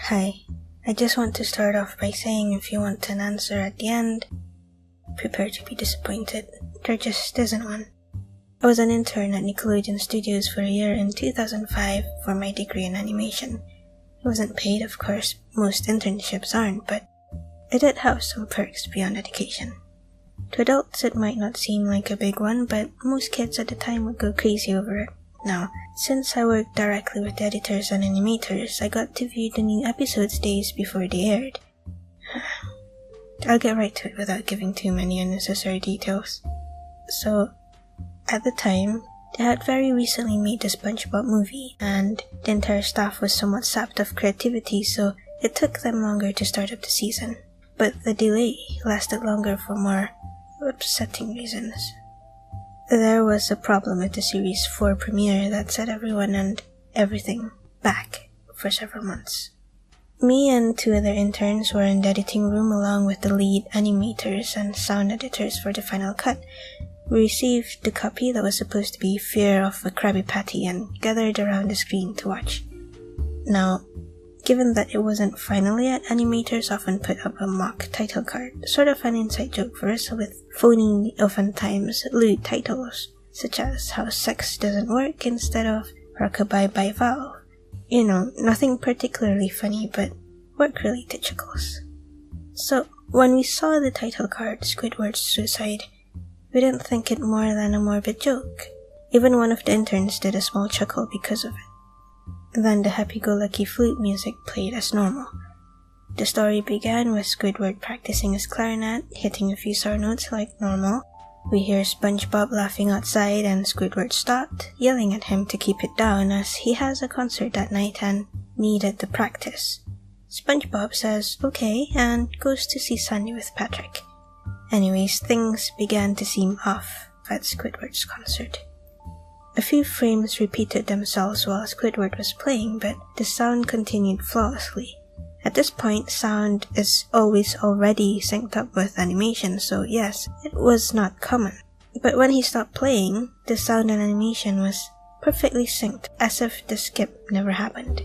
Hi, I just want to start off by saying if you want an answer at the end, prepare to be disappointed. There just isn't one. I was an intern at Nickelodeon Studios for a year in 2005 for my degree in animation. It wasn't paid, of course, most internships aren't, but it did have some perks beyond education. To adults it might not seem like a big one, but most kids at the time would go crazy over it. Now, since I worked directly with editors and animators, I got to view the new episodes days before they aired. I'll get right to it without giving too many unnecessary details. So, at the time, they had very recently made the SpongeBob movie, and the entire staff was somewhat sapped of creativity, so it took them longer to start up the season. But the delay lasted longer for more upsetting reasons. There was a problem with the Series 4 premiere that set everyone and everything back for several months. Me and two other interns were in the editing room along with the lead animators and sound editors for the final cut. We received the copy that was supposed to be Fear of a Krabby Patty and gathered around the screen to watch. Now, given that it wasn't final yet, animators often put up a mock title card, sort of an inside joke for us with phony, oftentimes lewd titles, such as How Sex Doesn't Work instead of Rockabye by Valve. You know, nothing particularly funny, but work-related chuckles. So, when we saw the title card, Squidward's Suicide, we didn't think it more than a morbid joke. Even one of the interns did a small chuckle because of it. Then the happy-go-lucky flute music played as normal. The story began with Squidward practicing his clarinet, hitting a few sour notes like normal. We hear SpongeBob laughing outside and Squidward stopped, yelling at him to keep it down as he has a concert that night and needed the practice. SpongeBob says okay and goes to see Sandy with Patrick. Anyways, things began to seem off at Squidward's concert. A few frames repeated themselves while Squidward was playing, but the sound continued flawlessly. At this point, sound is always already synced up with animation, so yes, it was not common. But when he stopped playing, the sound and animation was perfectly synced, as if the skip never happened.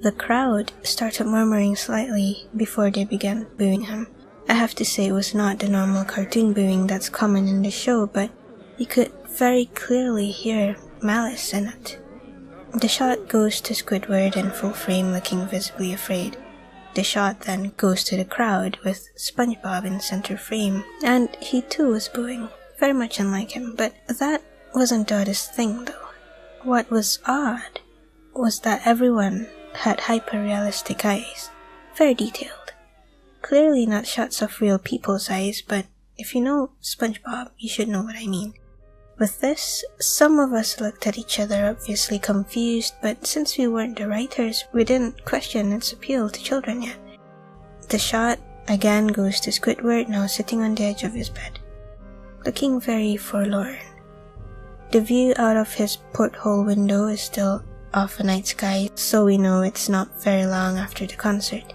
The crowd started murmuring slightly before they began booing him. I have to say it was not the normal cartoon booing that's common in the show, but you could very clearly hear malice in it. The shot goes to Squidward in full frame looking visibly afraid. The shot then goes to the crowd with SpongeBob in center frame, and he too was booing, very much unlike him, but that wasn't the oddest thing though. What was odd was that everyone had hyper-realistic eyes, very detailed. Clearly not shots of real people's eyes, but if you know SpongeBob, you should know what I mean. With this, some of us looked at each other obviously confused, but since we weren't the writers, we didn't question its appeal to children yet. The shot again goes to Squidward, now sitting on the edge of his bed, looking very forlorn. The view out of his porthole window is still of a night sky, so we know it's not very long after the concert.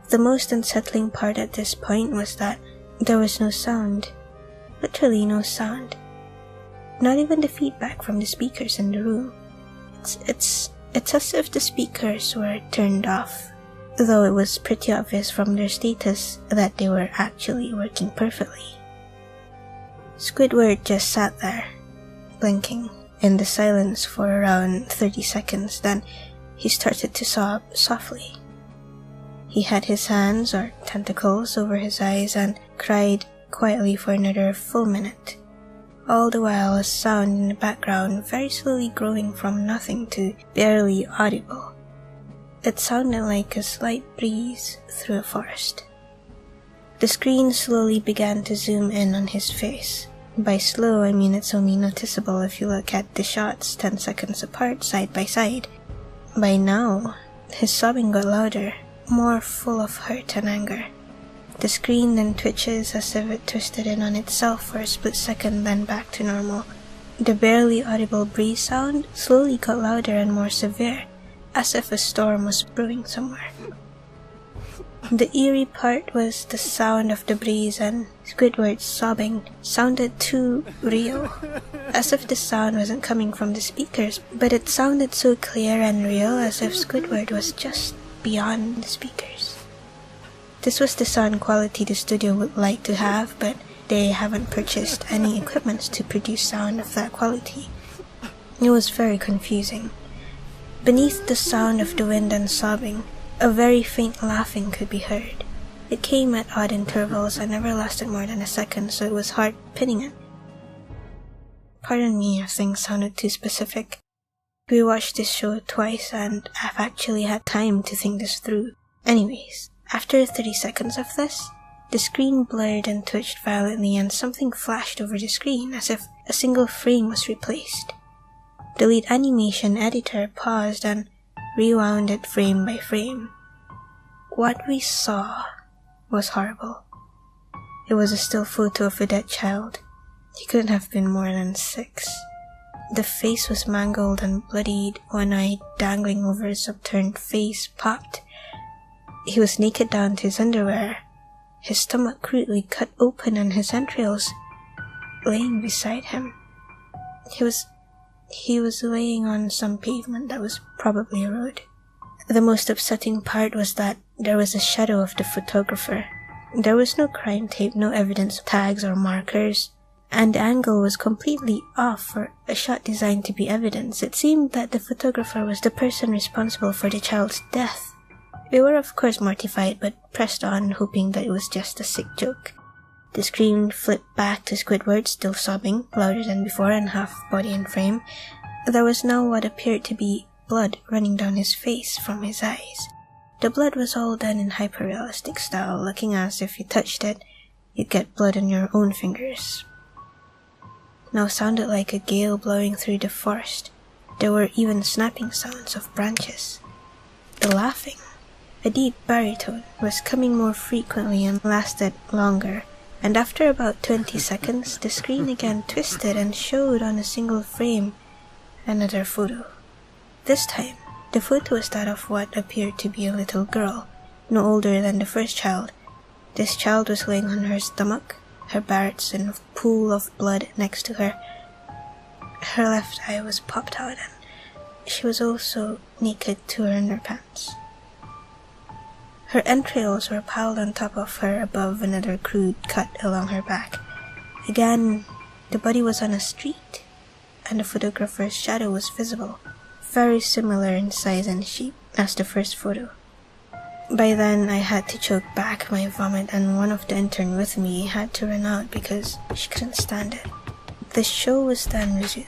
The most unsettling part at this point was that there was no sound, literally no sound. Not even the feedback from the speakers in the room. It's as if the speakers were turned off, though it was pretty obvious from their status that they were actually working perfectly. Squidward just sat there, blinking in the silence for around 30 seconds, then he started to sob softly. He had his hands, or tentacles, over his eyes and cried quietly for another full minute. All the while a sound in the background very slowly growing from nothing to barely audible. It sounded like a slight breeze through a forest. The screen slowly began to zoom in on his face. By slow, I mean it's only noticeable if you look at the shots 10 seconds apart side by side. By now, his sobbing got louder, more full of hurt and anger. The screen then twitches as if it twisted in on itself for a split second, then back to normal. The barely audible breeze sound slowly got louder and more severe, as if a storm was brewing somewhere. The eerie part was the sound of the breeze, and Squidward's sobbing sounded too real, as if the sound wasn't coming from the speakers, but it sounded so clear and real as if Squidward was just beyond the speakers. This was the sound quality the studio would like to have, but they haven't purchased any equipment to produce sound of that quality. It was very confusing. Beneath the sound of the wind and sobbing, a very faint laughing could be heard. It came at odd intervals and never lasted more than a second, so it was hard pinning it. Pardon me if things sounded too specific. We watched this show twice and I've actually had time to think this through. Anyways, after 30 seconds of this, the screen blurred and twitched violently and something flashed over the screen as if a single frame was replaced. The lead animation editor paused and rewound it frame by frame. What we saw was horrible. It was a still photo of a dead child. He couldn't have been more than 6. The face was mangled and bloodied, one eye dangling over his upturned face popped. He was naked down to his underwear, his stomach crudely cut open and his entrails laying beside him. He was laying on some pavement that was probably a road. The most upsetting part was that there was a shadow of the photographer. There was no crime tape, no evidence tags or markers, and the angle was completely off for a shot designed to be evidence. It seemed that the photographer was the person responsible for the child's death. We were of course mortified, but pressed on, hoping that it was just a sick joke. The screen flipped back to Squidward, still sobbing, louder than before and half body and frame. There was now what appeared to be blood running down his face from his eyes. The blood was all done in hyper-realistic style, looking as if you touched it, you'd get blood on your own fingers. Now sounded like a gale blowing through the forest. There were even snapping sounds of branches. The laughing, a deep baritone, was coming more frequently and lasted longer. And after about 20 seconds, the screen again twisted and showed on a single frame another photo. This time, the photo was that of what appeared to be a little girl, no older than the first child. This child was laying on her stomach, her barrettes in a pool of blood next to her. Her left eye was popped out and she was also naked to her underpants. Her entrails were piled on top of her above another crude cut along her back. Again, the body was on a street, and the photographer's shadow was visible, very similar in size and shape as the first photo. By then, I had to choke back my vomit and one of the interns with me had to run out because she couldn't stand it. The show was then resumed.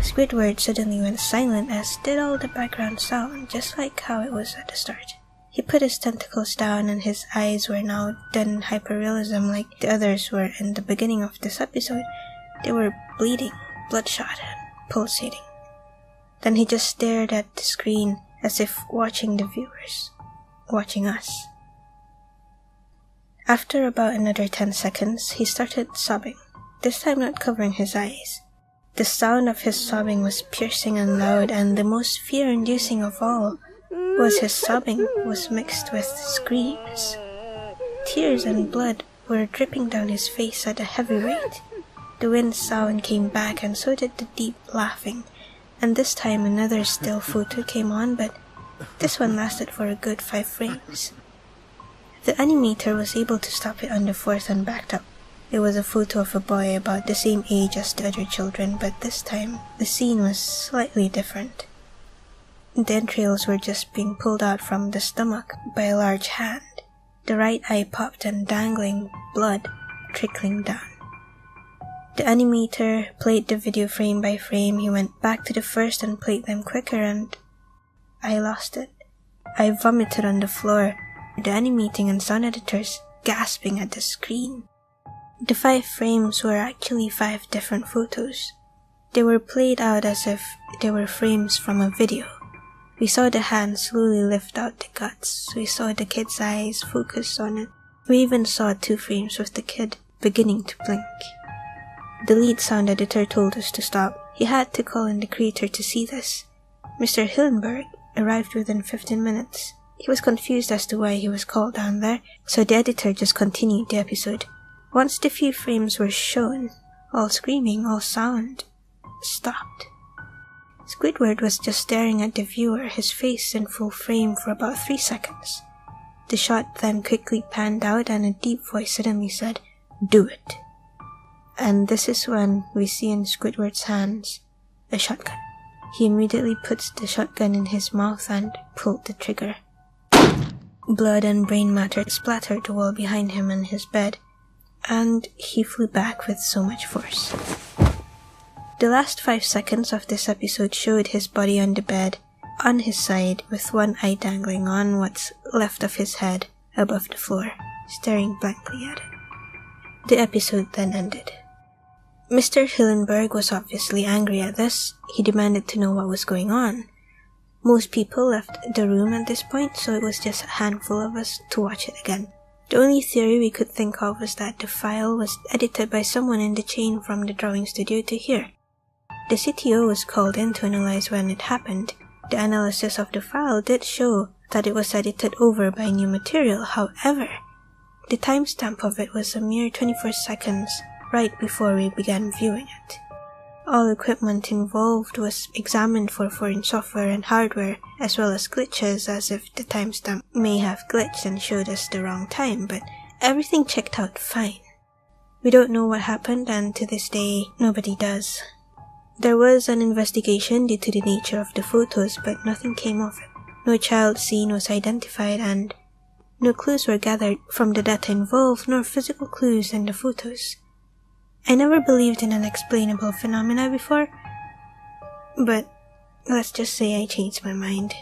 Squidward suddenly went silent, as did all the background sound, just like how it was at the start. He put his tentacles down and his eyes were now done in hyperrealism like the others were in the beginning of this episode. They were bleeding, bloodshot, and pulsating. Then he just stared at the screen as if watching the viewers, watching us. After about another 10 seconds, he started sobbing, this time not covering his eyes. The sound of his sobbing was piercing and loud, and the most fear-inducing of all was his sobbing was mixed with screams. Tears and blood were dripping down his face at a heavy rate. The wind sound came back and so did the deep laughing, and this time another still photo came on, but this one lasted for a good 5 frames. The animator was able to stop it on the 4th and backed up. It was a photo of a boy about the same age as the other children, but this time the scene was slightly different. The entrails were just being pulled out from the stomach by a large hand. The right eye popped and dangling, blood trickling down. The animator played the video frame by frame. He went back to the first and played them quicker, and I lost it. I vomited on the floor, the animating and sound editors gasping at the screen. The 5 frames were actually 5 different photos. They were played out as if they were frames from a video. We saw the hand slowly lift out the guts. We saw the kid's eyes focus on it. We even saw 2 frames with the kid beginning to blink. The lead sound editor told us to stop. He had to call in the creator to see this. Mr. Hillenberg arrived within 15 minutes. He was confused as to why he was called down there, so the editor just continued the episode. Once the few frames were shown, all screaming, all sound stopped. Squidward was just staring at the viewer, his face in full frame for about 3 seconds. The shot then quickly panned out and a deep voice suddenly said, "Do it." And this is when we see in Squidward's hands a shotgun. He immediately puts the shotgun in his mouth and pulled the trigger. Blood and brain matter splattered the wall behind him and his bed, and he flew back with so much force. The last 5 seconds of this episode showed his body on the bed, on his side, with one eye dangling on what's left of his head above the floor, staring blankly at it. The episode then ended. Mr. Hillenberg was obviously angry at this. He demanded to know what was going on. Most people left the room at this point, so it was just a handful of us to watch it again. The only theory we could think of was that the file was edited by someone in the chain from the drawing studio to here. The CTO was called in to analyze when it happened. The analysis of the file did show that it was edited over by new material. However, the timestamp of it was a mere 24 seconds right before we began viewing it. All equipment involved was examined for foreign software and hardware, as well as glitches, as if the timestamp may have glitched and showed us the wrong time, but everything checked out fine. We don't know what happened, and to this day, nobody does. There was an investigation due to the nature of the photos, but nothing came of it. No child scene was identified, and no clues were gathered from the data involved, nor physical clues in the photos. I never believed in unexplainable phenomena before, but let's just say I changed my mind.